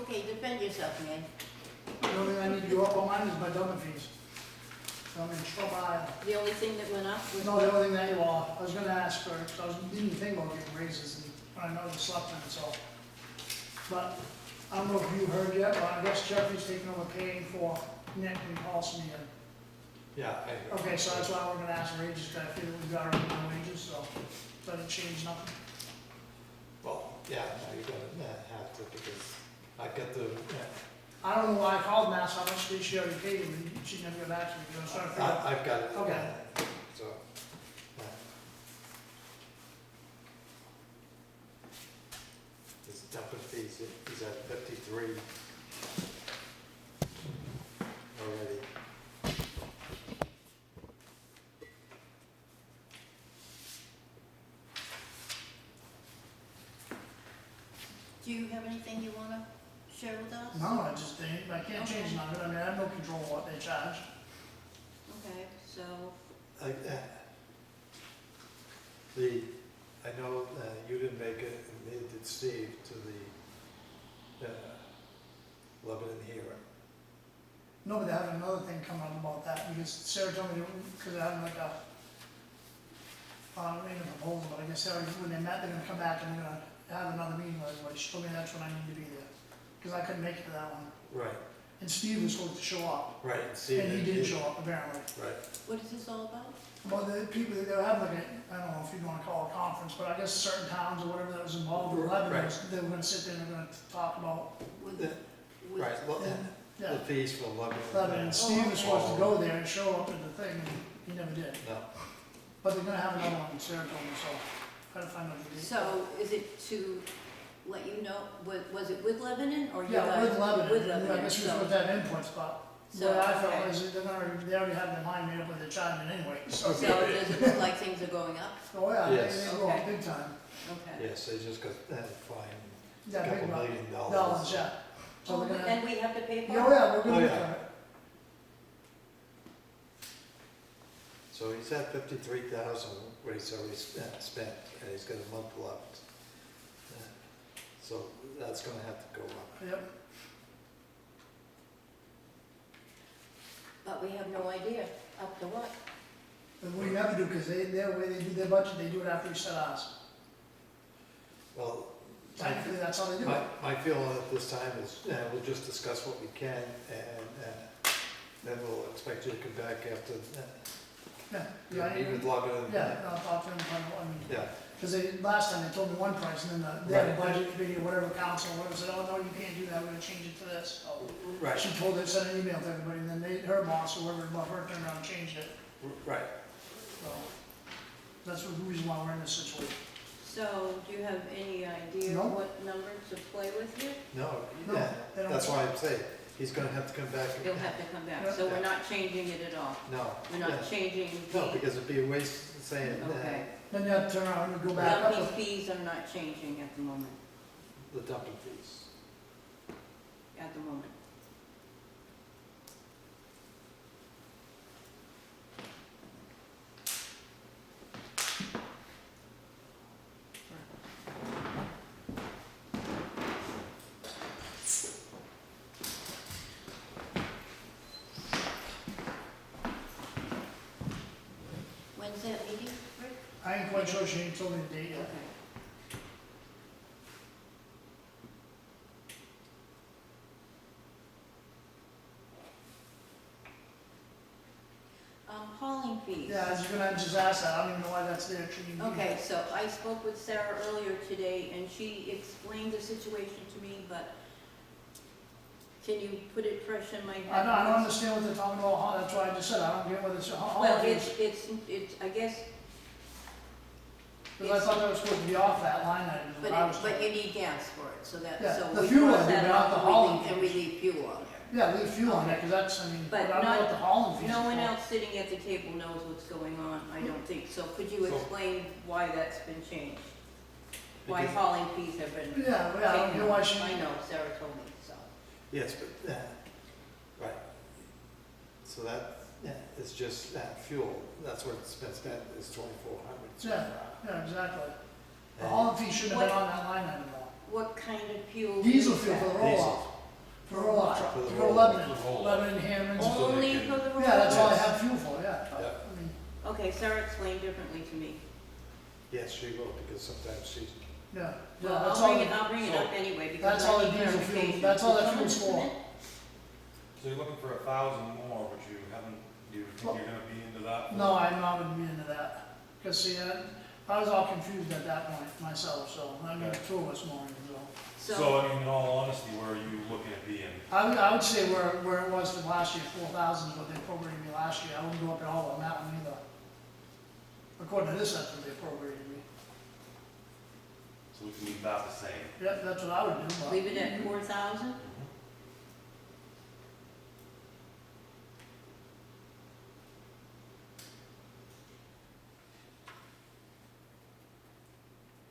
Okay, defend yourself, man. The only thing I need to go up on mine is my dumping fees. So I'm in trouble. The only thing that went up was. No, the only thing that, well, I was gonna ask for, cause I didn't even think about getting raises, and I know the selectmen, so. But, I don't know if you heard yet, but I guess Jeffrey's taking over paying for Nick and Paulson again. Yeah, I agree. Okay, so that's why we're gonna ask for wages, cause I feel we've got our own wages, so, doesn't change nothing. Well, yeah, no, you're gonna have to, because I got the, I don't know why I called and asked how much she already paid, and she never got back to me, because I was trying to figure out. I've got it. Okay. So, his dumping fees, he's at 53 already. Do you have anything you wanna share with us? No, I can't change none of it, I mean, I have no control of what they charge. Okay, so, I know you didn't make it, and neither did Steve, to the Lebanon hearing. No, but they have another thing coming up about that, because Sarah told me, because they're having like a, maybe a proposal, but I guess Sarah, when they met, they're gonna come back and they're gonna have another meeting with everybody. She told me that's when I need to be there, because I couldn't make it to that one. Right, And Steve was supposed to show up, right, Steve. and he didn't show up apparently. Right, what is this all about? Well, the people, they were having like a, I don't know if you wanna call it a conference, but I guess certain towns or whatever that was involved with Lebanon, Right. they were gonna sit there and they're gonna talk about, With, Yeah. with, right, well, yeah, the fees for Lebanon. Lebanon. And Steve was supposed to go there and show up at the thing, and he never did. No, But they're gonna have another one, Sarah told me, so, gotta find out the date. so is it to let you know, was it with Lebanon or you Yeah, guys? with Lebanon, With and I Lebanon, guess we so- supposed to have inputs, but So, what I okay. felt is that they already have their mind made up what they're charging anyway, so. So does it look like things are going up? Oh, yeah, Yes. they go up Okay. big time. Okay. yes, they just got fined Yeah, a big couple bucks. $1 million. Dollars, yeah. So Oh, they're gonna, and we have to pay for it? yeah, we're Oh, gonna yeah. cover it. So he's at 53,000, what he's already spent, and he's got a month left. So that's gonna have to go up. Yep, But we have no idea up to what. and we never do, because their way they do their budget, they do it after we set ours. Well, Technically, that's how they do it. my feeling at this time is, we'll just discuss what we can, and then we'll expect you to come back after, Yeah, meet with Lebanon. yeah, I'll talk to them, I mean, Yeah, because last time they told me one price, and then they had a budget committee, or whatever, council, or whatever, said, oh, no, you can't do that, we're gonna change it to this. So right, she told her, sent an email to everybody, and then her boss, or whoever above her, turned around and changed it, right. so. That's the reason why we're in this situation. So do you have any idea No. what number to play with here? No, No, yeah, they don't- that's why I'm saying, he's gonna have to come back. You'll have to come back. Yeah. So we're not changing it at all? No. We're not yeah. changing No, the because it'd be a waste saying, Okay. Then you have to turn around and go back dumping up. fees are not changing at the moment, the dumping fees. at the moment. When's that meeting, Rick? I ain't quite sure, she ain't told me the date yet. Okay. Hauling fees. Yeah, I was gonna just ask that, I don't even know why that's there, she didn't. Okay, so I spoke with Sarah earlier today, and she explained the situation to me, but can you put it fresh in my head? I don't understand what they're talking about, that's why I just said, I don't get what it's, how. Well, it's, I guess, Because I thought that was supposed to be off that line item, is but what I was it, but told. you need gas for it, so that, Yeah, so the we fuel cross I do, that but not off the and we hauling leave- and we fees. leave fuel on there. Yeah, leave fuel on there, because that's, I mean, But but I don't know not- what the hauling fees are No one for. else sitting at the table knows what's going on, I don't think, so could you So- explain why that's been changed? Why Because- hauling fees have been Yeah, I don't know why she. I know, Sarah told me, so. Yes, but, right. So that, it's just fuel, that's what it's been spent, is 2,400. Yeah, exactly. The And hauling fee shouldn't have been on that line item though. What kind of fuel? Diesel is fuel that? for the roll-off. For a roll-off For truck, the to go roll-off. Lebanon, For the roll-off. Lebanon, Hammond. So they Only can- for the roll? Yeah, that's all I Yes. have fuel for, yeah. Yeah. I mean, Okay, Sarah explained differently to me. Yes, she will, because sometimes she's, yeah, Well, yeah, that's I'll all, bring it So- up anyway, because that's I all the need diesel fuel, clarification. that's all Did that someone fuel's just come for. in? So you're looking for 1,000 more, but you haven't, do you think you're gonna be into that? No, I'm not gonna be into that, cause see, I was all confused at that point myself, so, I mean, Okay. two of us morning, so. So, I mean, in all honesty, where are you looking at being? I would say where it was for last year, 4,000 is what they appropriated me last year, I wouldn't go up at all on that one either. According to this, that's what they appropriated me. So we can leave that the same. Yeah, that's what I would do, but. Leave it at 4,000?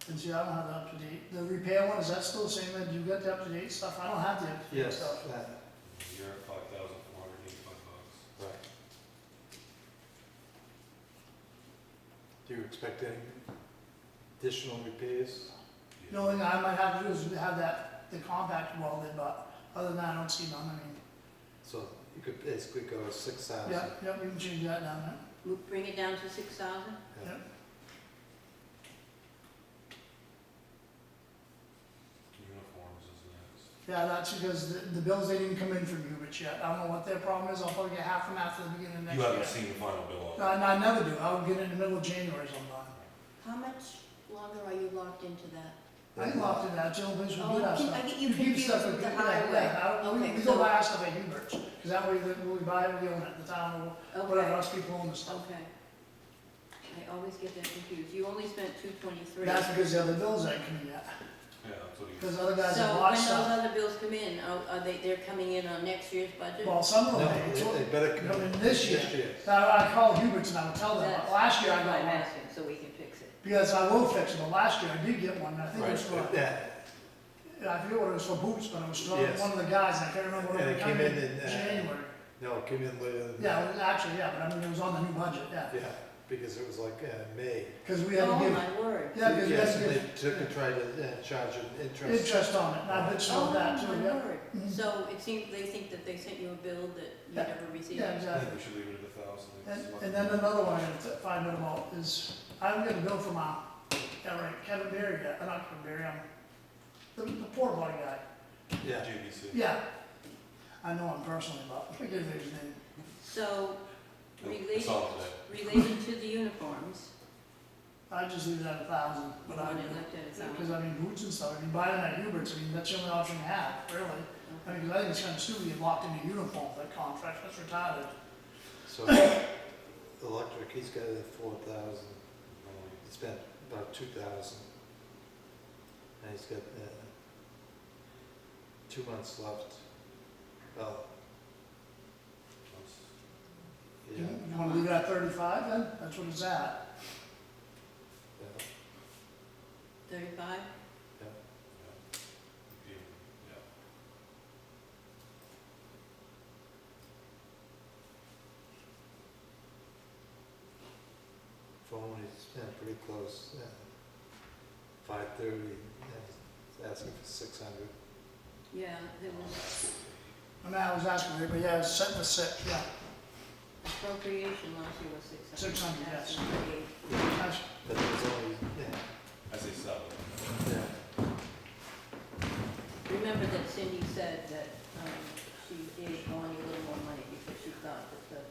And see, I don't have the up-to-date, the repair one, is that still the same, do you got the up-to-date stuff? I don't have the up-to-date yes, stuff. You're at $5,485. right. Do you expect any additional repairs? The only thing I might have to do is have the compact welded, but other than that, I don't see none, I mean, So you could basically go 6,000. yeah, we can change that down there. We'll bring it down to 6,000? Yeah. Yep. Uniforms is next. Yeah, that's because the bills didn't even come in from Hubert yet, I don't know what their problem is, I'll probably get half of them after the beginning of next You year. haven't seen the final bill of it. I never do, I'll get it in the middle of January sometime. How much longer are you locked into that? I ain't locked in that, Jill, biz, we Oh, do that I stuff. get you keep confused stuff with the yeah, highway. Yeah, Okay, we so- go buy our stuff at Hubert's, cause that way, when we buy it, we own it, the town, or whatever, Okay, us people own the stuff. okay. I always get that confused. You only spent 223. That's because the other bills ain't coming yet, Yeah, that's what he. cause other guys So have when bought those stuff. other bills come in, they're coming in on next year's budget? Well, some of No, them, they better come in this year. This year. Now, I called Hubert's and I would tell them, That's- last year I that's why got I'm one, asking, so we can fix it. because I will fix it, but last year I did get one, and I think it Right, was for, yeah, I forget what it was for boots, but it was from Yes. one of the guys, and I can't remember what And it it came came in in in, January. no, it came in later than Yeah, that. it was actually, yeah, but I mean, it was on the new budget, yeah, Yeah, because it was like May. because we had to Oh, give, my word. yeah, because we had Yes, to and they give took and tried to charge an interest. interest on it, and I bitched Oh, about that too, my yeah. word. Mhm. So it seems, they think that they sent you a bill that you Yeah. never received? Yeah, I think exactly. we should leave it at 1,000. And then another one I gotta find out about is, I haven't got a bill from Kevin Berry yet, not Kevin Berry, the porta potty guy. Yeah, JBC. Yeah, I know him personally, but I forget his name. So I related, saw it today. related to the uniforms, I just leave it at 1,000, you but want I, it left at 1,000? because I mean, boots and stuff, I mean, buy them at Hubert's, I mean, that's the only option you have, really. I mean, because I think it's kind of stupid to get locked into uniform for that contract, that's retarded. so electric, he's got it at 4,000. He spent about 2,000. And he's got 2 months left. Well, yeah, You wanna leave it at 35 then? That's what it's at. yeah, 35? yeah. Yeah. Phone, he's pretty close. 5:30, he's asking for 600. Yeah, there was I mean, I was asking, but yeah, it's set for six, yeah. appropriation last year was 600. 600, yes. That's paid. That's- But there was only, I say 7. yeah, Remember that Cindy said that she gave Bonnie a little more money because she thought that the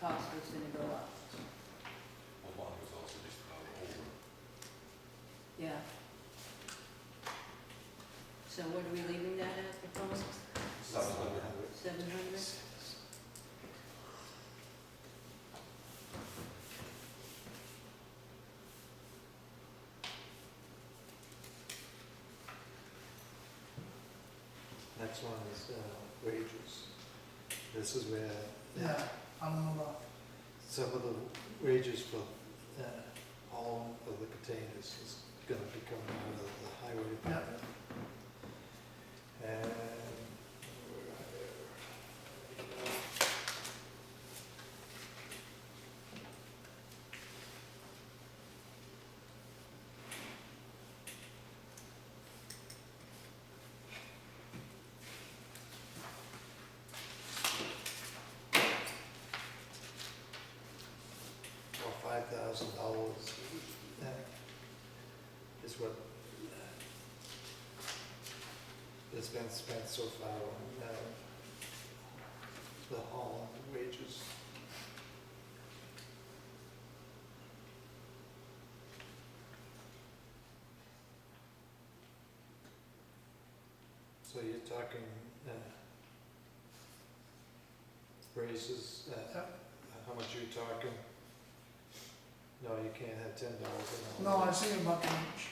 cost was gonna go up. Well, Bonnie was also just about over. Yeah. So what are we leaving that at, the phone? 700. 700? Next one is wages. This is where Yeah, I don't know about, some of the wages for all of the containers is gonna be coming out of the highway department. And where are they? has been spent so far on, the hall and wages. So you're talking, raises, Yep. how much are you talking? No, you can't have $10 an No, hour. I was thinking about the each.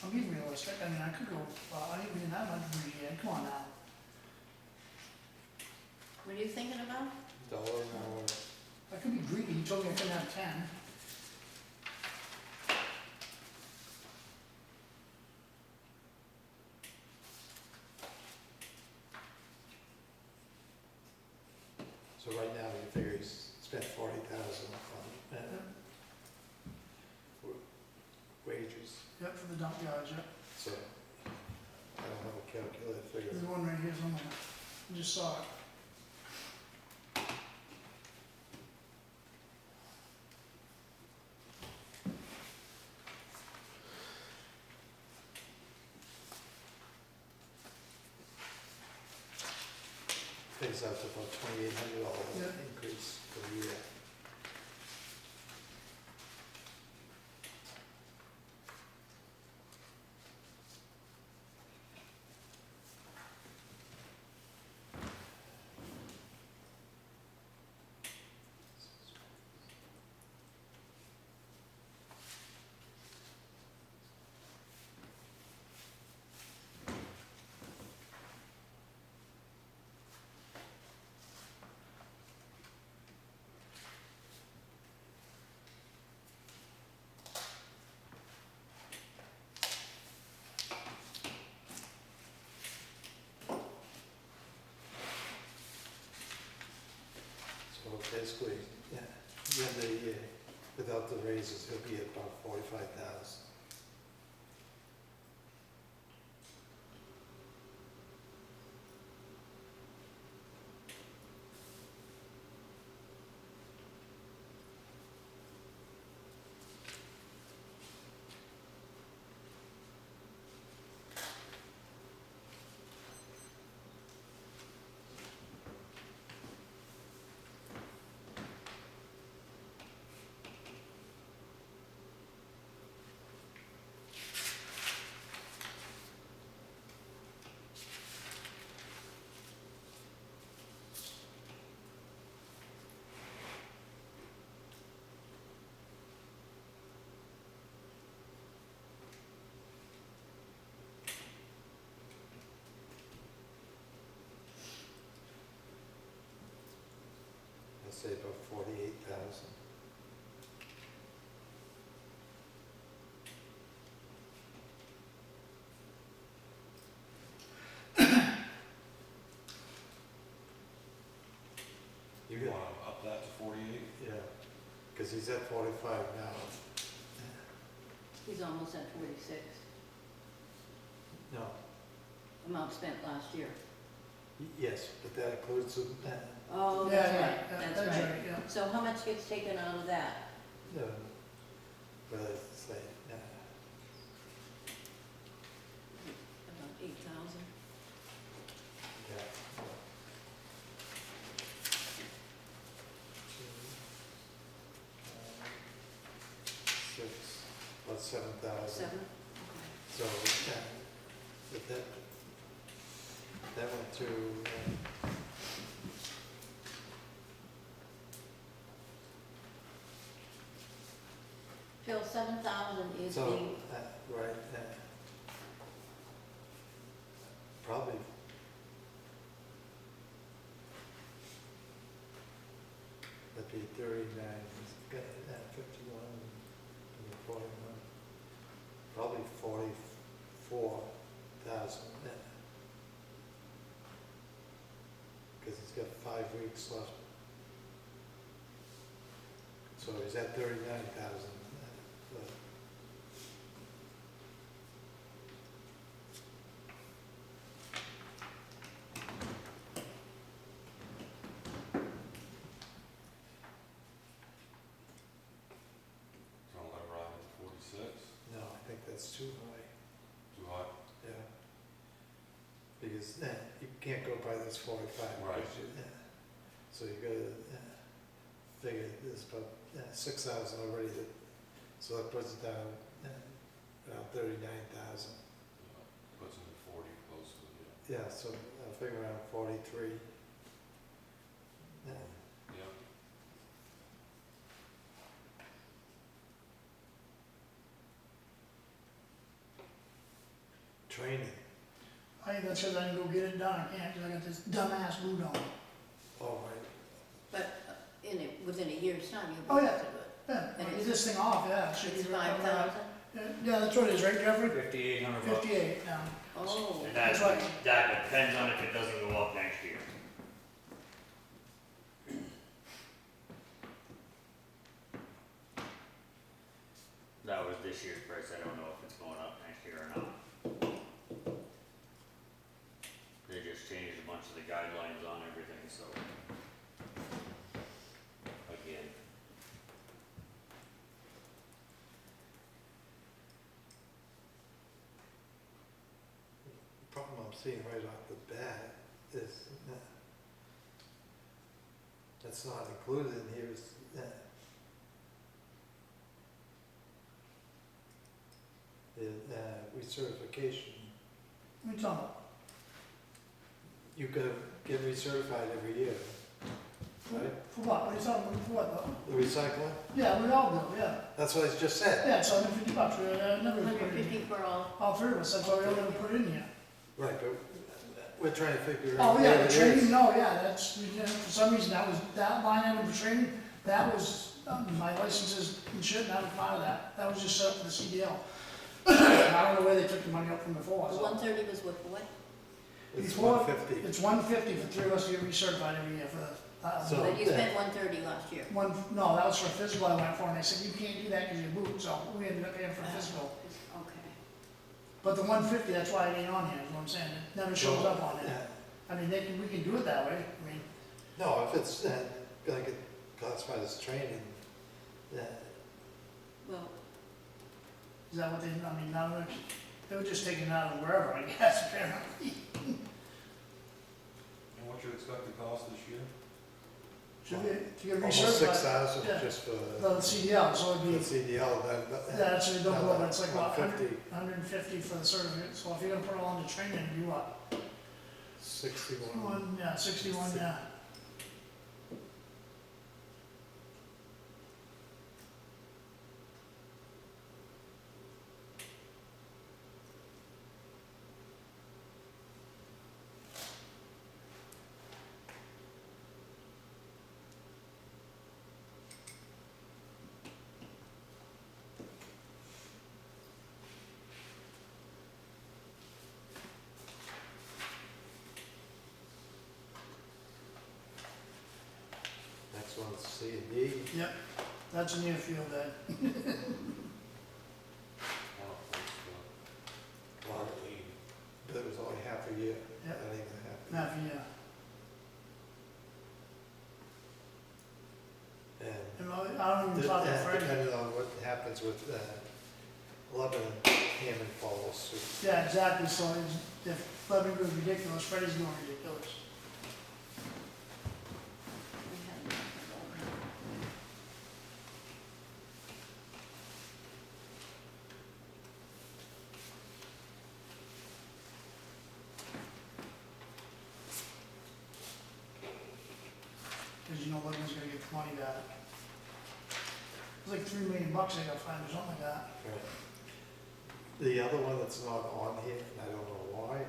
I'm being realistic, I mean, I could go, I ain't being that much greedy, come on now. What are you thinking about? $1 an hour. I could be greedy, you told me I couldn't have 10. So right now, you figure he's spent 40,000 on, wages, Yep, for the dump yards, yep. so I don't have a calculator figure. There's one right here somewhere, I just saw it. Pays out to about $2,800 Yeah. increase per year. So basically, yeah, the end of the year, without the raises, he'll be at about 45,000. I'll say about 48,000. You Yeah. wanna up that to 48? Yeah, because he's at 45 now. He's almost at 46, No, amount spent last year. yes, but that includes, Oh, Yeah, that's yeah, right, yeah, that's right. yeah. So how much gets taken out of that? but it's like, About 8,000? yeah. Six, about 7,000. 7? So, yeah, but that went to, Phil, 7,000 is so, the, right, probably, that'd be 39, he's got, 51, and 41, probably 44,000, because he's got 5 weeks left. So he's at 39,000. So I'll let it ride at 46, No, I think that's too high, too high. yeah. because, you can't go by this 45. Right. because so you gotta, figure there's about, 6,000 already, so that puts it down, around 39,000. Puts them at 40 close to, yeah. Yeah, so I figure around 43. Yeah. Yeah. Training, I think that's because I didn't go get it done, I can't, because I got this dumbass boot on. oh, right. But within a year's time, Oh, you'll be yeah. able to do it. Yeah, And get it's- this thing off, yeah, it should be. It's right 5,000? Yeah, that's what it is, right, Jeffrey? $5,800. 58 now. Oh. And That's that, right. that depends on if it doesn't go up next year. That was this year's price, I don't know if it's going up next year or not. They just changed a bunch of the guidelines on everything, so. Again, The problem I'm seeing right off the bat is, that's not included in here is, the recertification. What are you talking about? You gotta get recertified every year, right? For what? What are you talking about? For what though? The recycling, Yeah, we all do, yeah. that's what I just said. Yeah, it's $150, we never put it in. 150 for All three of us, that's why we don't ever put it in here. Right, but we're trying to figure Oh, out yeah, what the it training, is. no, yeah, that's, for some reason, that line item for training, that was, my licenses and shit, that was part of that. That was just set up for the CDL. I don't know where they took the money up from before, The so. 130 was what, for what? It's Before- 150. It's $150 for three of us to get recertified every year for the, So- But you yeah. spent 130 last year. no, that was for physical I went for, and they said, you can't do that because you're boot, so we ended up paying for physical. Okay. But the 150, that's why it ain't on here, is what I'm saying, it never shows up on there. Yeah. I mean, we can do it that way, I mean, No, if it's gonna get classified as training, Well, is that what they, I mean, now, they were just taking it out of wherever, I guess, apparently. And what's your expected cost this year? Should we, to get almost recertified, 6,000 Yeah. just for the CDL, so it'd the be, CDL, then. yeah, that's what you don't go, but it's like, what, 150, 150 for the certificate, so if you're gonna put it all into training, it'd be what? 61. 61, yeah. Next one's C and D. Yep, that's a near field then. Well, Well, but it was only half a year, Yep. not even half Half a year. a year. And I don't even talk to Freddie. Depending on what happens with Lebanon, Hammond follows suit. Yeah, exactly, so if Lebanon goes ridiculous, Freddie's going ridiculous. we had nothing going. Because you know Lebanon's gonna get the money back. It's like $3 million they gotta find or something like that. Right. The other one that's not on here, and I don't know why,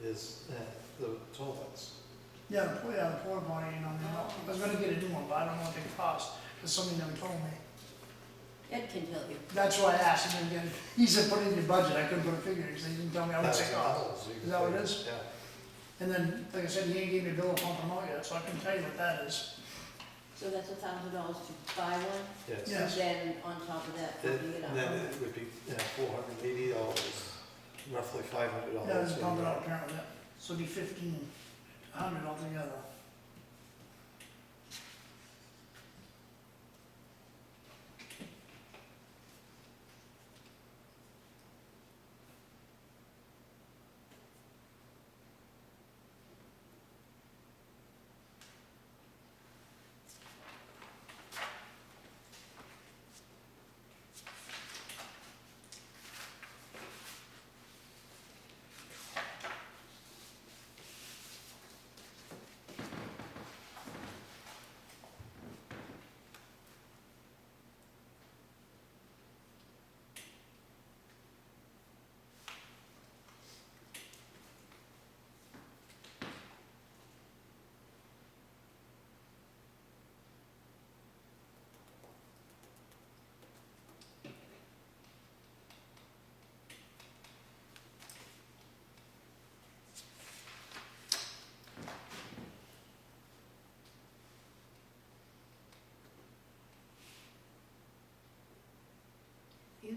is the toilets. Yeah, the porta potty ain't on there. I was gonna get a new one, but I don't know what they cost, because somebody never told me. Ed can tell you. That's why I asked him again. He said, put it in your budget. I couldn't put a figure, because he didn't tell me. I would say, oh. $1,000, you Is can that what it pay. is? Yeah. And then, like I said, he ain't gave me a bill of pumping them out yet, so I couldn't tell you what that is. So that's $1,000 to buy one, Yes. Yeah. and then on top of that, pumping it And then out. it would be $480, roughly $500. Yeah, just pump it a out year. apparently, yeah. So it'd be 1,500 altogether.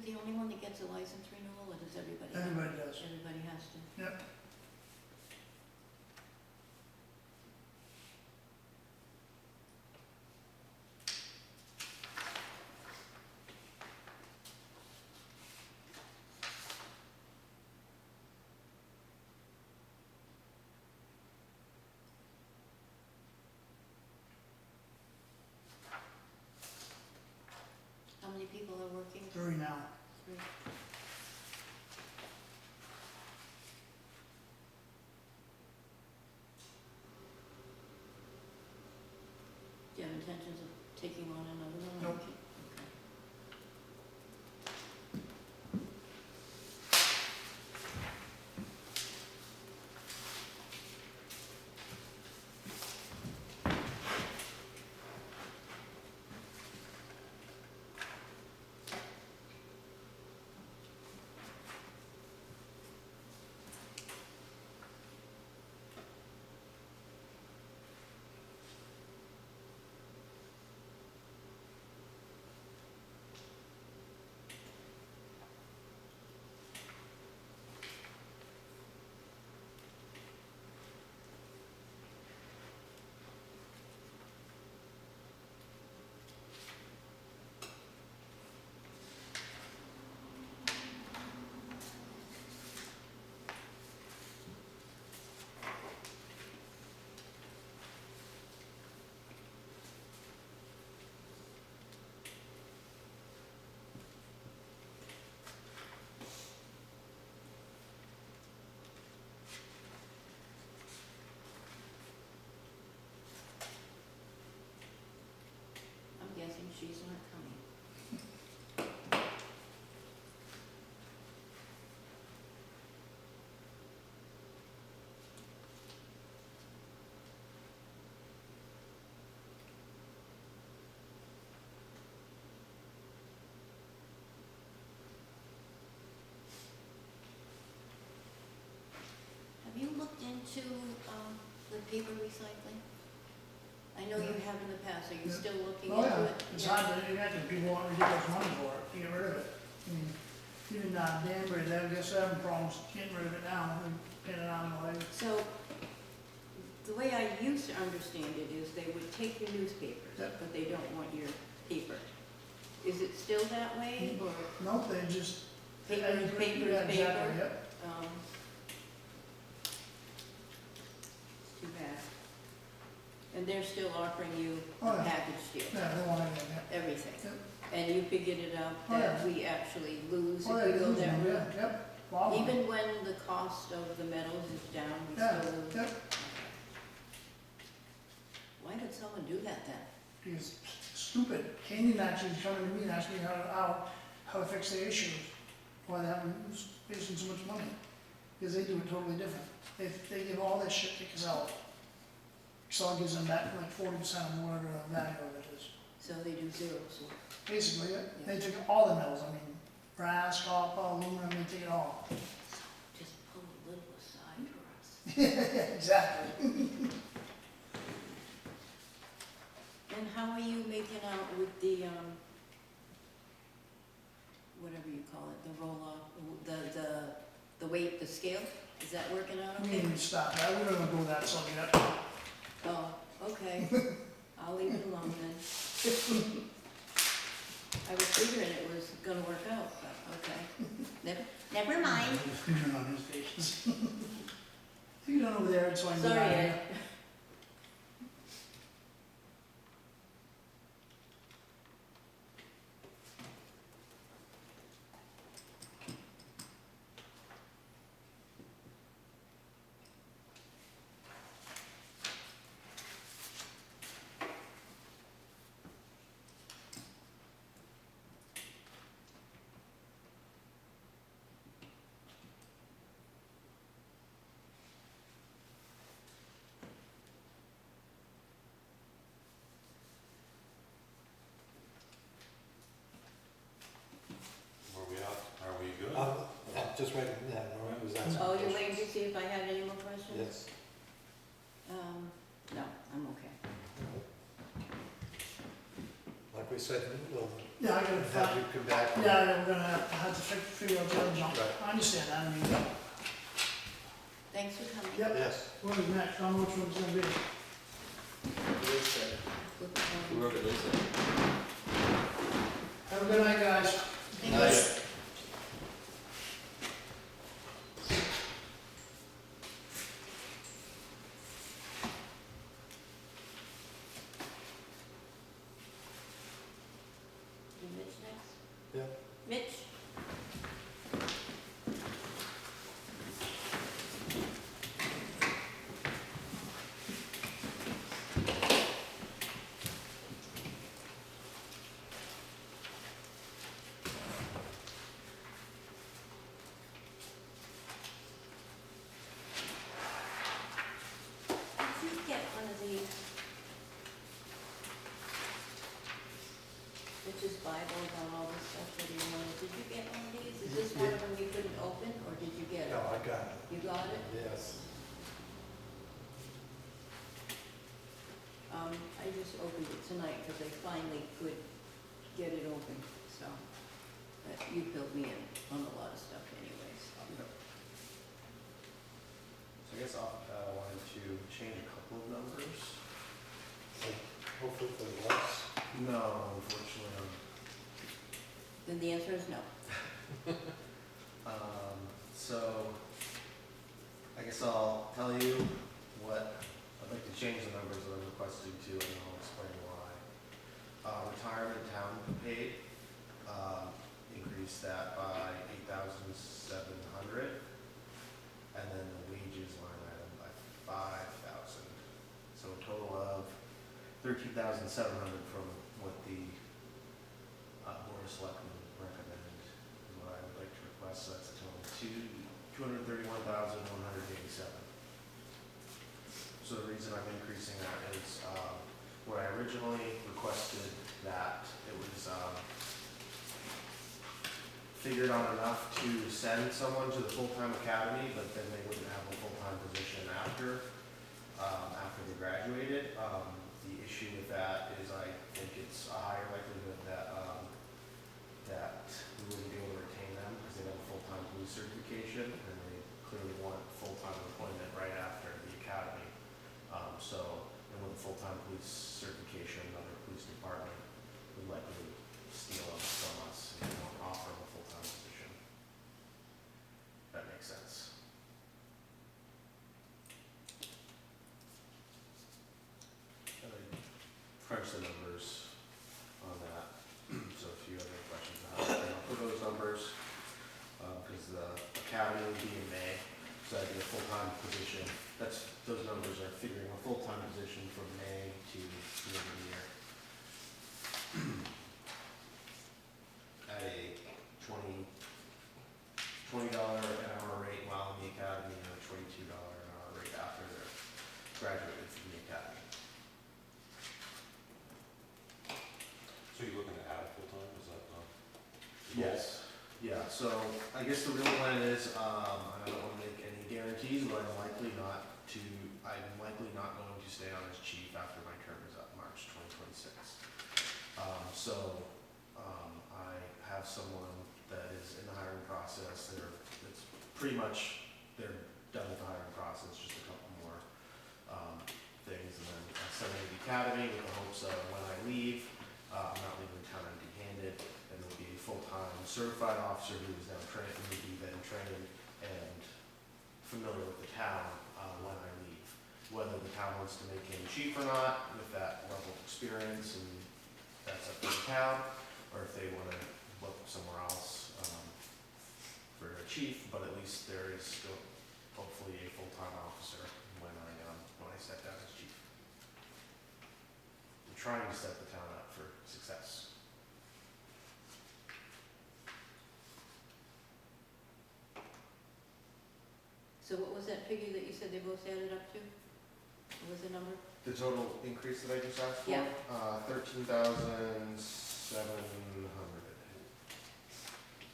you the only one that gets a license renewal, or does everybody? Everybody does. Everybody has to? Yep. How many people are working? 3 now. 3. Do you have intentions of taking on another one? Nope. Okay. I'm guessing she's not coming. Have you looked into, the paper recycling? I know you have in the past, are you Yeah. still looking Oh, into yeah, it? it's Yeah. hard to, you have to, people want ridiculous money for it, to get rid of it. I mean, even Danbury, they guess they're having problems getting rid of it now, and getting it out of the way. So, the way I used to understand it is they would take your newspapers, Yep. but they don't want your paper. Is it still that way, or Nope, they just. paper is paper Yeah, is exactly, paper? yep. It's too bad. And they're still offering you Oh, a yeah. package deal, Yeah, they want everything, yeah. everything. Yep. And you figured it out Oh, that yeah. we actually lose if Oh, we yeah, go losing that them, route? yeah, yep. Wow. Even when the cost of the metals is down, we Yeah, still lose? yep. Why would someone do that then? Because stupid, Canyon actually is coming to me and asking me how to fix their issues, why they're wasting so much money. Because they do it totally different. They give all their shit to Casella. Casella gives them back like 40% of whatever the value of it is. So they do zero, so. Basically, they took all the metals, I mean, brass, copper, aluminum, they take it all. Just pull a little aside for us. Yeah, exactly. And how are you making out with the, whatever you call it, the roll-off, the weight, the scale? Is that working out We okay? need to stop that, we don't go that subject. Oh, okay. I'll leave it alone then. I was figuring it was gonna work out, but okay. Never mind. You're on his patience. You done over there, so I can go Sorry, down Ed. here. Where we at? Are we good? Just right, yeah, Noreen was asking. Oh, you're questions. waiting to see if I had any more questions? Yes. No, I'm okay. Like like we said, we'll Yeah, I gotta have find, you come back. yeah, we're gonna have to figure out the other jump. Right. I understand that, I mean, Thanks for coming. yep, Yes. what is next, I don't know which one's gonna be. Flip it over. Whoever lives there. Have a good night, guys. Thank you. Night. Is Mitch next? Yeah. Mitch? Did you get one of these? Mitch's Bible about all this stuff that he wanted. Did you get one of these? Is this one of them you couldn't open, or did you get it? No, I got it. You got it? Yes. I just opened it tonight because I finally could get it open, so. But you filled me in on a lot of stuff anyways. So I guess I wanted to change a couple of numbers. So hopefully for the less. No, unfortunately, Then the answer is no. so I guess I'll tell you what I'd like to change the numbers that I'm requesting to, and I'll explain why. Retirement town paid, increased that by 8,700, and then the wages line item by 5,000. So a total of 13,700 from what the Board of Selectmen recommend is what I would like to request. So that's a total of 231,187. So the reason I'm increasing that is where I originally requested that it was figured on enough to send someone to the full-time academy, but then they wouldn't have a full-time position after they graduated. The issue with that is I think it's a higher likelihood that that we wouldn't be able to retain them because they have a full-time police certification, and they clearly want full-time employment right after the academy. And with a full-time police certification, another police department would likely steal them from us and won't offer them a full-time position. That makes sense. And I crunched the numbers on that, so if you have any questions about it, I'll put those numbers, because the academy will be in May, so that'd be a full-time position. Those numbers are figuring a full-time position from May to the end of the year. At a $20 an hour rate while in the academy, and a $22 an hour rate after they're graduated from the academy. So you're looking to add full-time, is that, Yes. Yeah, so I guess the real plan is, and I don't wanna make any guarantees, but I'm likely not going to stay on as chief after my term is up March 2026. I have someone that is in the hiring process. It's pretty much, they're done with the hiring process, just a couple more things, and then I send them to the academy with the hopes of when I leave, I'm not leaving town empty-handed, and there'll be a full-time certified officer who is now trained, who will be then trained and familiar with the town when I leave. Whether the town wants to make him chief or not, with that level of experience, and that's up to the town, or if they want to look somewhere else for a chief, but at least there is still hopefully a full-time officer when I step down as chief. I'm trying to set the town up for success. So what was that figure that you said they both added up to? What was the number? The total increase that I just asked for? Yeah. 13,700.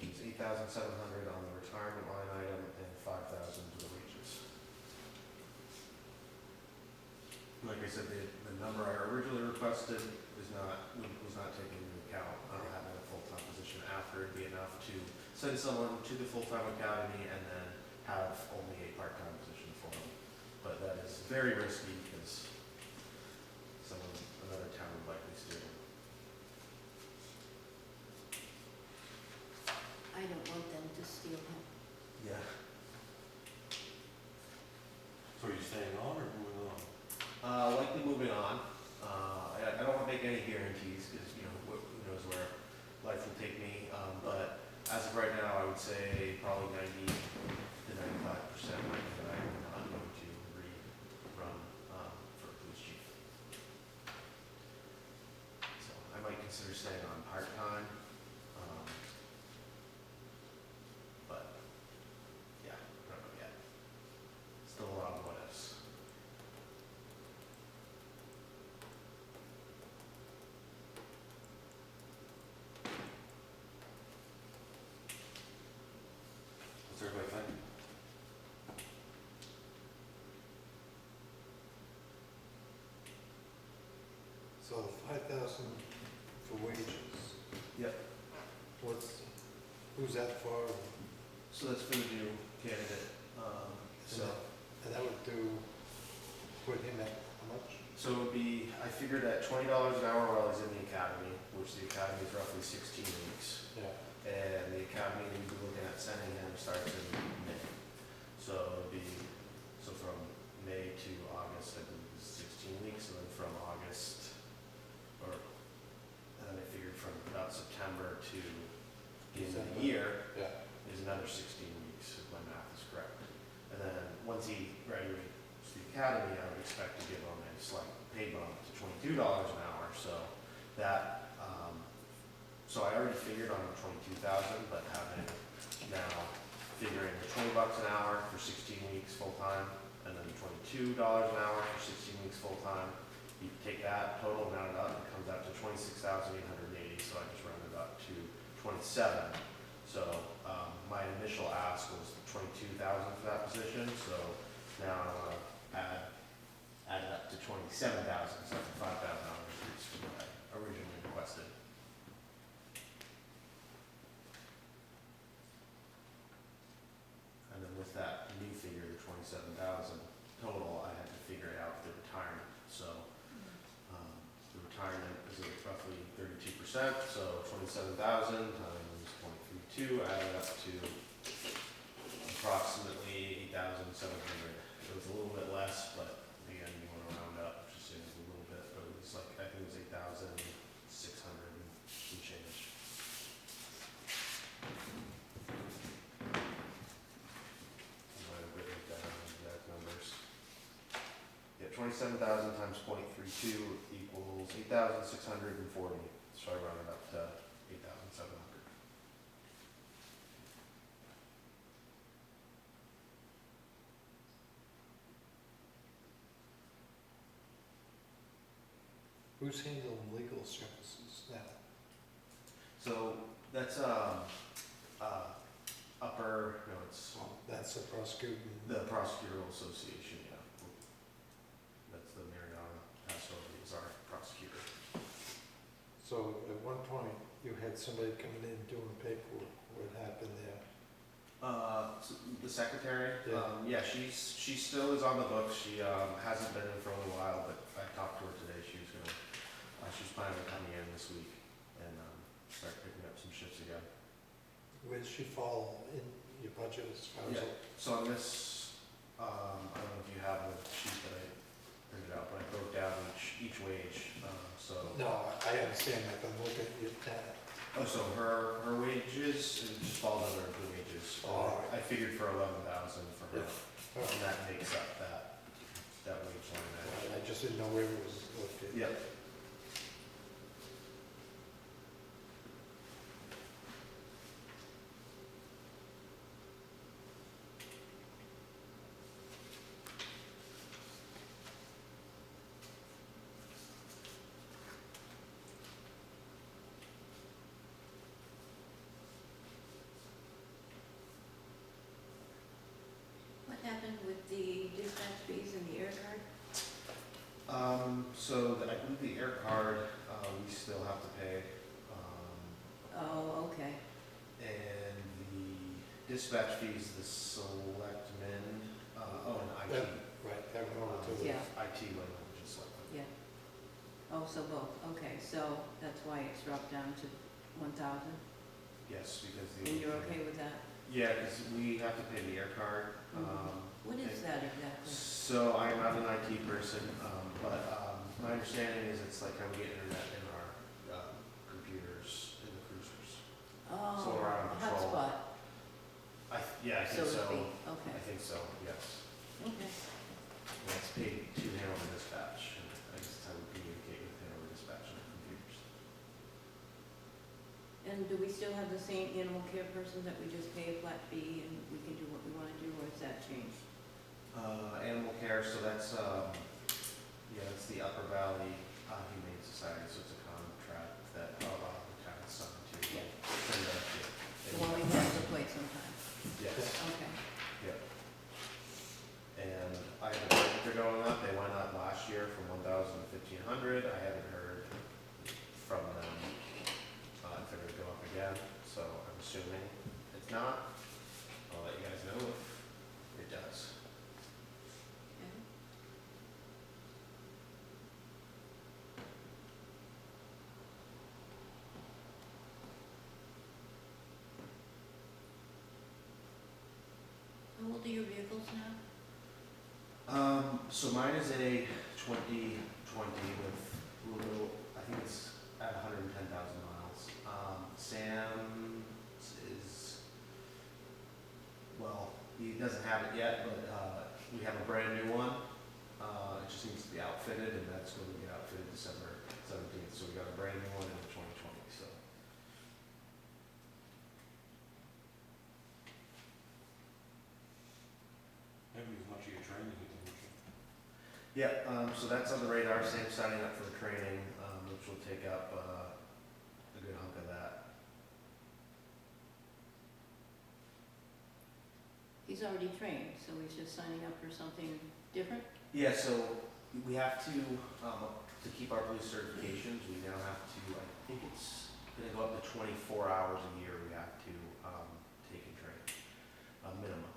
It's 8,700 on the retirement line item and 5,000 to the wages. Like I said, the number I originally requested is was not taking into account, having a full-time position after. It'd be enough to send someone to the full-time academy and then have only a part-time position for them. But that is very risky because another town would likely steal them. I don't want them to steal him. Yeah. So are you staying on or moving on? Likely moving on. I don't want to make any guarantees because, you know, who knows where life will take me. But as of right now, I would say probably 90 to 95% that I'm not going to rerun for police chief. So I might consider staying on part-time. But yeah, I don't know yet. Still a lot of what ifs. What's everybody think? So 5,000 for wages, Yep. who's that for? So that's for the new candidate. And that would put him at how much? So it would be, I figured at $20 an hour while he's in the academy, which the academy is roughly 16 weeks. Yeah. And the academy we'd be looking at sending him starts in May. So it'd be, from May to August, I believe is 16 weeks, and then from August, and then I figured from about September to the end of the year Yeah. is another 16 weeks, if my math is correct. And then once he graduates the academy, I would expect to give him a slight pay bump to $22 an hour. So that, so I already figured on 22,000, but having now figuring the $20 an hour for 16 weeks full time, and then $22 an hour for 16 weeks full time. You take that total, round it up, it comes out to 26,880. So I just rounded up to 27. So my initial ask was 22,000 for that position. So now I want to add it up to 27,000. So that's a $5,000 increase from what I originally requested. And then with that new figure, the 27,000 total, I had to figure out the retirement. So the retirement is at roughly 32%. So 27,000 times 0.32 added up to approximately 8,700. It was a little bit less, but again, you want to round up, just a little bit. But it was like, I think it was 8,600 and some change. I might have written it down, exact numbers. Yeah, 27,000 times 0.32 equals 8,640. So I rounded up to 8,700. Who's handling legal services now? So that's That's the prosecuting. the prosecutorial association, yeah. That's the Mariana Pastori is our prosecutor. So at one point, you had somebody coming in doing paperwork. What happened there? So the secretary, Yeah. she's still is on the books. She hasn't been in for a little while, but I talked to her today. She's planning on coming in this week and start picking up some shifts again. Where does she fall in your budget as far as? Yeah. So on this, I don't know if you have the sheet that I printed out, but I broke down each wage. No, I understand that, but I'm looking at your tab. Oh, so her wages, it just falls under the wages. Oh. I figured for 11,000 for her, Oh. and that makes up that wage line. I just didn't know where it was located. Yep. What happened with the dispatch fees and the air card? So I believe the air card, we still have to pay. Oh, okay. And the dispatch fees, the selectmen, and IT. Right, that went over to the. Yeah. IT went over to selectmen. Yeah. Oh, so both, okay, so that's why it's dropped down to 1,000, Yes, because the. and you're okay with that? Yeah, because we have to pay the air card. What is that exactly? So I'm not an IT person, but my understanding is it's like how we get internet in our computers in the cruisers. Oh, we're out of control. hotspot, Yeah, I so think to so. speak, okay, I think so, yes. okay. Yeah, it's paid to Hanover Dispatch, and I guess that's how we communicate with Hanover Dispatch on the computers. And do we still have the same animal care person that we just pay a flat fee and we can do what we want to do, or has that changed? Animal care, so that's, that's the Upper Valley Humane Society, so it's a contract that the town has signed to. Yeah. Send out to. The one we have to play sometimes, Yes, okay. yep. And I haven't heard if they're going up, they went up last year from 1,000 to 1,500, I haven't heard from them if they're gonna go up again, so I'm assuming it's not. I'll let you guys know if it does. Okay. How old are your vehicles now? So mine is a 2020 with a little, I think it's at 110,000 miles. Sam's is, well, he doesn't have it yet, but we have a brand new one. It just needs to be outfitted, and that's going to get outfitted December 17th. So we got a brand new one in 2020. So. Maybe as much of your training you can do. Yeah, so that's on the radar. Sam's signing up for the training, which will take up a good hunk of that. He's already trained, so he's just signing up for something different? Yeah, so we have to keep our police certifications, we now have to, I think it's gonna go up to 24 hours a year we have to take and train, minimum.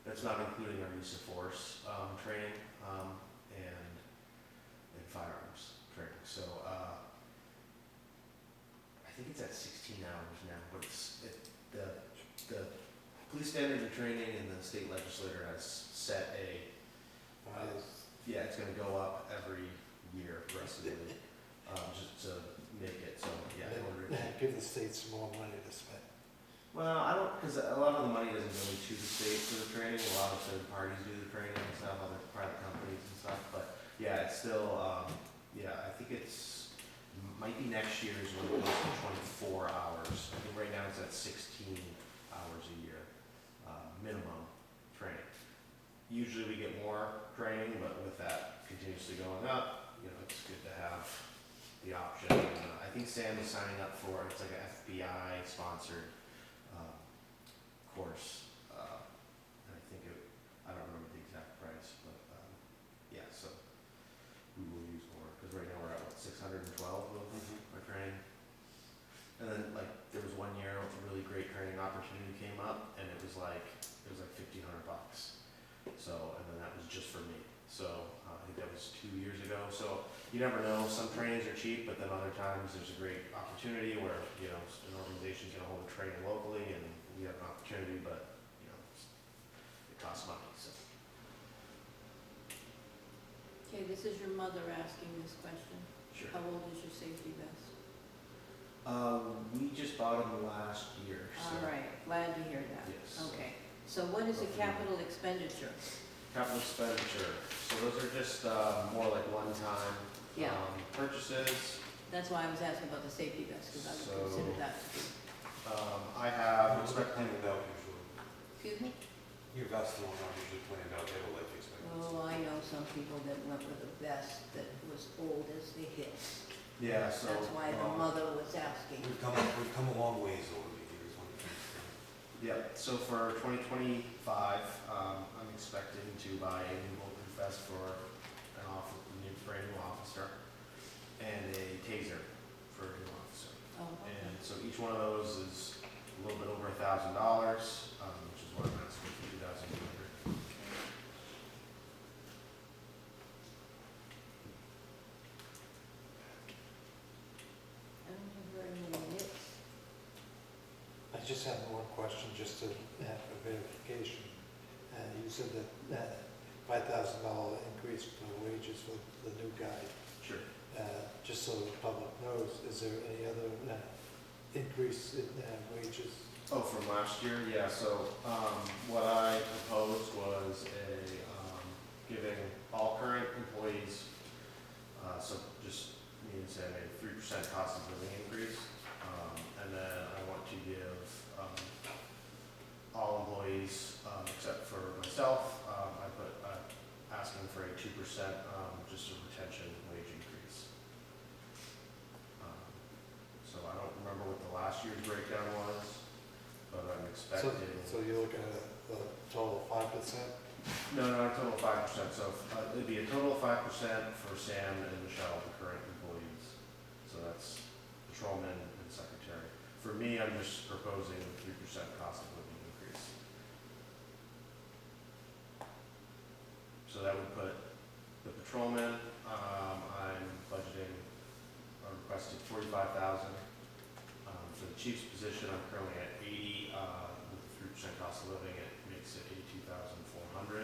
That's not including our use of force training and firearms training. So I think it's at 16 hours now, but the police standards of training and the state legislature has set a, it's gonna go up every year progressively, just to make it, so, yeah. in order to- Give the state some more money to spend. Well, I don't, because a lot of the money doesn't go to the state for the training, a lot of third parties do the training and stuff, other private companies and stuff, but, yeah, it's still, I think might be next year's when it goes to 24 hours. I think right now it's at 16 hours a year, minimum training. Usually we get more training, but with that continuously going up, it's good to have the option. I think Sam is signing up for, it's like an FBI sponsored course. And I think I don't remember the exact price, but so we will use more, because right now we're at 612 of our training. And then there was one year a really great training opportunity came up, and it was like $1,500. So, and then that was just for me. So I think that was 2 years ago. So you never know. Some trainings are cheap, but then other times there's a great opportunity where an organization's going to hold a training locally, and we have an opportunity, but it costs money. So. Okay, this is your mother asking this question. Sure. How old is your safety vest? We just bought them last year. So. All right, glad to hear that. Yes. Okay, so what is a capital expenditure? Capital expenditure. So those are just more like one-time Yeah. purchases. That's why I was asking about the safety vest, because I would So- consider that to be. I have It's not planned out usually. Excuse me? Your vest ones aren't usually planned out, they have a life expectancy. Oh, I know some people that went with a vest that was old as the hills. Yeah, so. That's why the mother was asking. We've come a long ways over the years when it comes to. Yeah, so for 2025, I'm expecting to buy a new bulletproof vest for an brand for a new officer, and a taser for a new officer. Oh, okay. And so each one of those is a little bit over $1,000, which is what I'm asking for, 2,200. I don't have very many minutes. I just have one question, just to have a verification. You said that $5,000 increase for wages for the new guy. Sure. Just so the public knows, is there any other increase in wages? Oh, from last year? Yeah, so, what I proposed was giving all current employees, so just means a 3% cost of living increase. And then I want to give, all employees, except for myself, I put, asking for a 2%, just a retention wage increase. So I don't remember what the last year's breakdown was, but I'm expecting. So you're looking at a total of 5%? No, a total of 5%. So it'd be a total of 5% for Sam and Michelle, the current employees. So that's patrolman and secretary. For me, I'm just proposing a 3% cost of living increase. So that would put the patrolman, I'm budgeting, or requested 45,000. For the chief's position, I'm currently at 80, with the 3% cost of living, it makes it 82,400.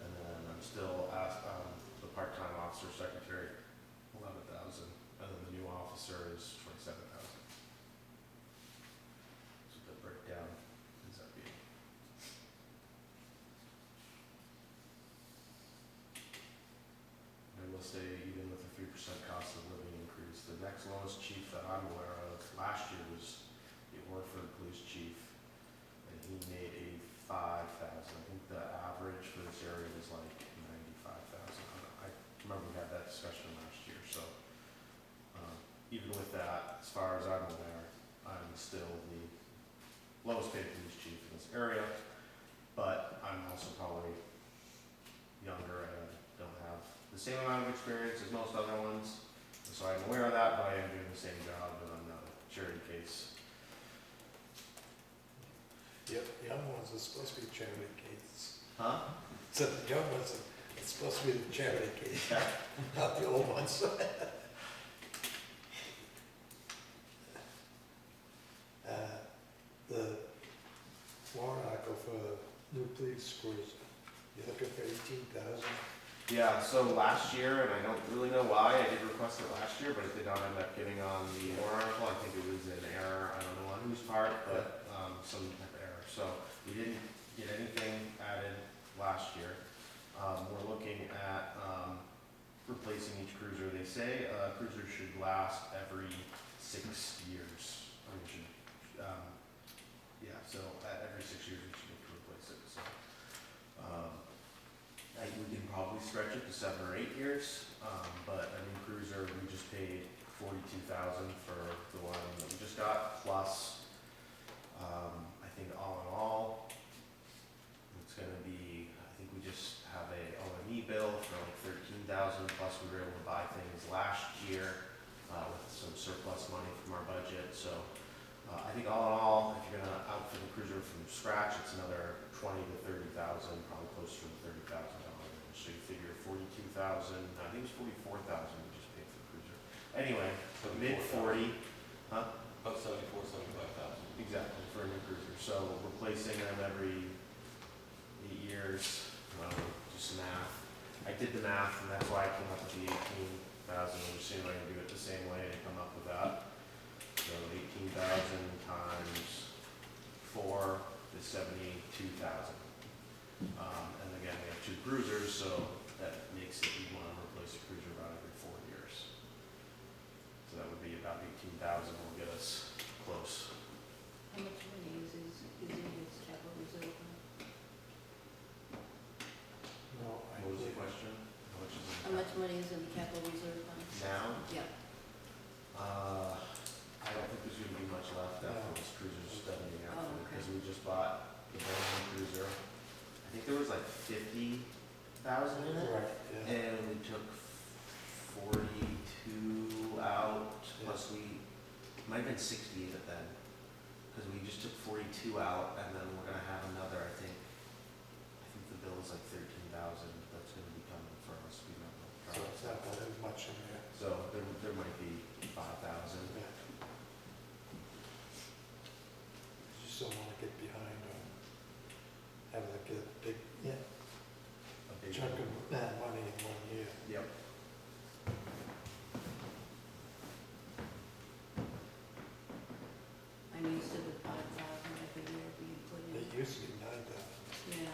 And then I'm still the part-time officer secretary, 11,000, and then the new officer is 27,000. So the breakdown ends up being. And we'll stay even with the 3% cost of living increase. The next lowest chief that I'm aware of last year was the Orford police chief, and he made 85,000. I think the average for this area was like 95,000. I remember we had that discussion last year, so even with that, as far as I'm aware, I'm still the lowest paid police chief in this area, but I'm also probably younger and don't have the same amount of experience as most other ones. So I'm aware of that, but I am doing the same job, and I'm not a charity case. Yep, the young ones are supposed to be charity cases. Huh? So the young ones are supposed to be the charity case, not the old ones. The warrant article for new police cruiser, you're looking for 18,000? Yeah, so last year, and I don't really know why, I did request it last year, but it did not end up getting on the warrant article. I think it was an error, I don't know on whose part, but some type of error. So we didn't get anything added last year. We're looking at replacing each cruiser. They say a cruiser should last every 6 years. I mean, so at every 6 years we should need to replace it. So we can probably stretch it to 7 or 8 years, but a new cruiser, we just paid $42,000 for the one that we just got, plus I think all in all, it's gonna be, I think we just have a O&E bill for like $13,000, plus we were able to buy things last year with some surplus money from our budget. So I think all in all, if you're gonna outfit the cruiser from scratch, it's another $20,000 to $30,000, probably closer to $30,000. So you figure 42,000, I think it was 44,000 we just paid for the cruiser. Anyway, mid 40, huh? About 75,000. Exactly, for a new cruiser. So replacing them every 8 years, just math. I did the math, and that's why I came up with the 18,000. I'm just seeing if I can do it the same way to come up with that. So 18,000 times 4 is 72,000. And again, we have 2 cruisers, so that makes it, we want to replace a cruiser about every 4 years. So that would be about 18,000, will get us close. How much money is in his capital reserve fund? No, What was the question? How much is in How much money is in the capital reserve fund? now? Yeah. I don't think there's gonna be much left after No. this cruiser's done being Oh, outfitted, okay. because we just bought the brand new cruiser. I think there was like 50,000 in it, Right, yeah. and we took 42 out, plus might have been 68 at then, because we just took 42 out, and then we're gonna have another, I think the bill is like 13,000, that's gonna be coming for us, we don't know. So it's not that much in there. So there might be 5,000. Yeah. You just don't wanna get behind on having to get a big A big chunk of that money in 1 year. Yep. I'm used to the 5,000 every year being put It in. used to be 9,000. Yeah,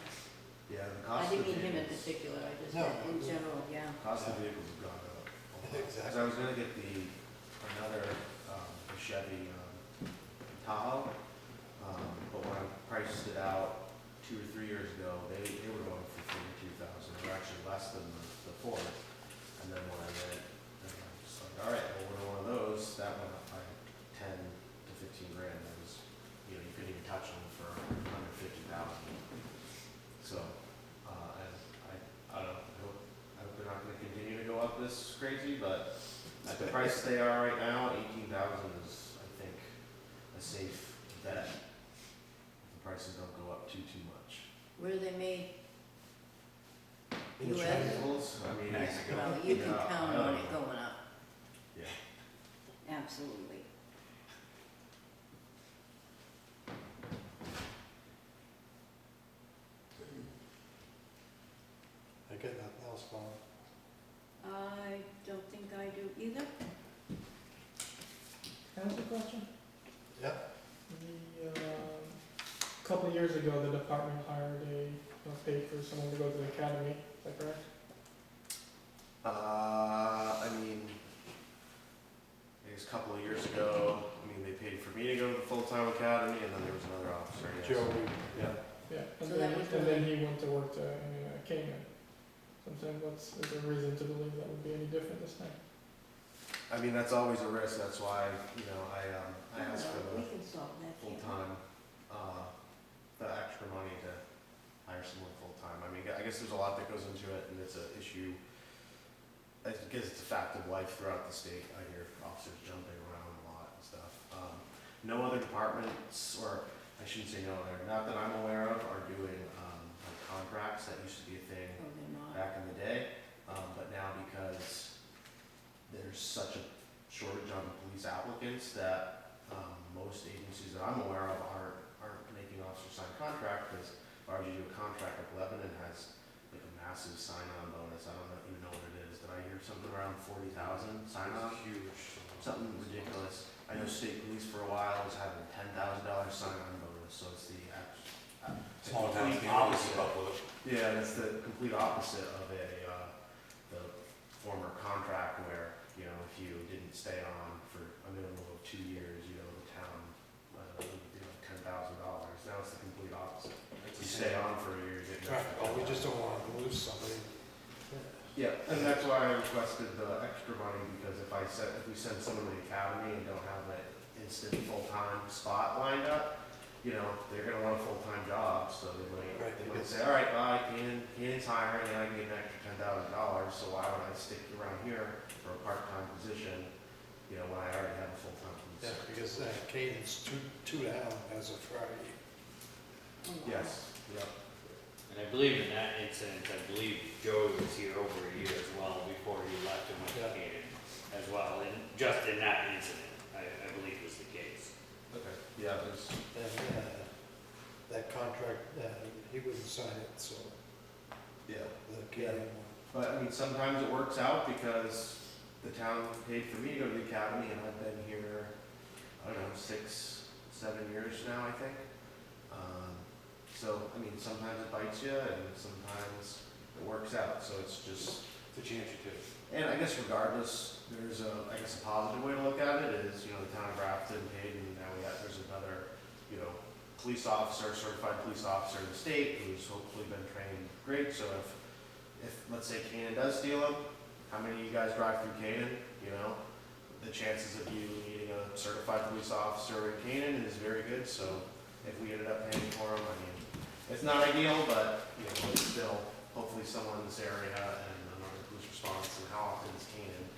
Yeah, the I cost of didn't the mean him in vehicles, particular, I just No. meant in general, yeah. cost of vehicles have gone up. a lot. 'Cause Exactly. I was gonna get another Chevy Tahoe, but when I priced it out 2 or 3 years ago, they were going for 42,000. They were actually less than the Ford. And then when I went, and I was like, all right, I'll order one of those. That went up by 10 to 15 grand. That was, you couldn't even touch them for under 50,000. So, and I don't know. I hope they're not going to continue to go up this crazy, but at the price they are right now, 18,000 is, I think, a safe bet. If the prices don't go up too much. Where are they made? In US? China. Vehicles, I mean, Mexico. Well, you can Yeah, count I on don't it know. going up, Yeah. absolutely. I got nothing else for them. I don't think I do either. Can I ask a question? Yep. A couple of years ago, the department hired paid for someone to go to the academy, is that correct? I mean, I guess a couple of years ago, they paid for me to go to the full-time academy, and then there was another officer, yes. Joe, Yeah. Yeah, and So that was then he went to work in Cayman. So I'm saying, is there a reason to believe that would be any different this time? I mean, that's always a risk, that's why, I asked for We the can solve that, can't we? full-time, the extra money to hire someone full-time. I mean, I guess there's a lot that goes into it, and it's an issue, I guess it's a fact of life throughout the state. I hear officers jumping around a lot and stuff. No other departments, or I shouldn't say no other, not that I'm aware of, are doing, like contracts. That used to be a thing Oh, they're not. back in the day, but now because there's such a shortage on police applicants that most agencies that I'm aware of aren't making officers sign contract, because why would you do a contract? Like Lebanon has like a massive sign-on bonus. I don't even know what it is. Did I hear something around 40,000 sign-on? huge. Something ridiculous. I know state police for a while was having $10,000 sign-on bonus, so it's the Small towns complete can't always opposite. keep up with it. Yeah, that's the complete opposite of the former contract where, if you didn't stay on for a minimum of 2 years, the town would do like $10,000. Now it's the complete opposite. You stay on for a year, you get Right, nothing. well, we just don't wanna lose somebody. Yeah, and that's why I requested the extra money, because if we send someone to the academy and don't have an instant full-time spot lined up, they're gonna want a full-time job, so they Right, might because- say, all right, bye, Keenan's hiring, and I can get an extra $10,000, so why would I stick around here for a part-time position, when I already have a full-time Yeah, police? because Caden's two down as of Friday. Oh, wow. Yes, yep. And I believe in that incident, I believe Joey was here over a year as well before he left and went to Yeah. Canaan as well, and just in that incident, I believe was the case. Okay, yeah, there's, And that contract, he wouldn't sign it, so yeah. the Caden one. But I mean, sometimes it works out because the town paid for me to go to the academy, and I've been here, I don't know, 6, 7 years now, I think. So, I mean, sometimes it bites you, and sometimes it works out, so it's just, It's a chance you take. and I guess regardless, there's a positive way to look at it is, the town of Grafton paid, and now there's another, police officer, certified police officer in the state, who's hopefully been trained great, so if let's say Canaan does steal them, how many of you guys drive through Canaan, the chances of you needing a certified police officer in Canaan is very good, so if we ended up paying for them, I mean, it's not ideal, but, it's still hopefully someone in this area and another police response, and how often is Canaan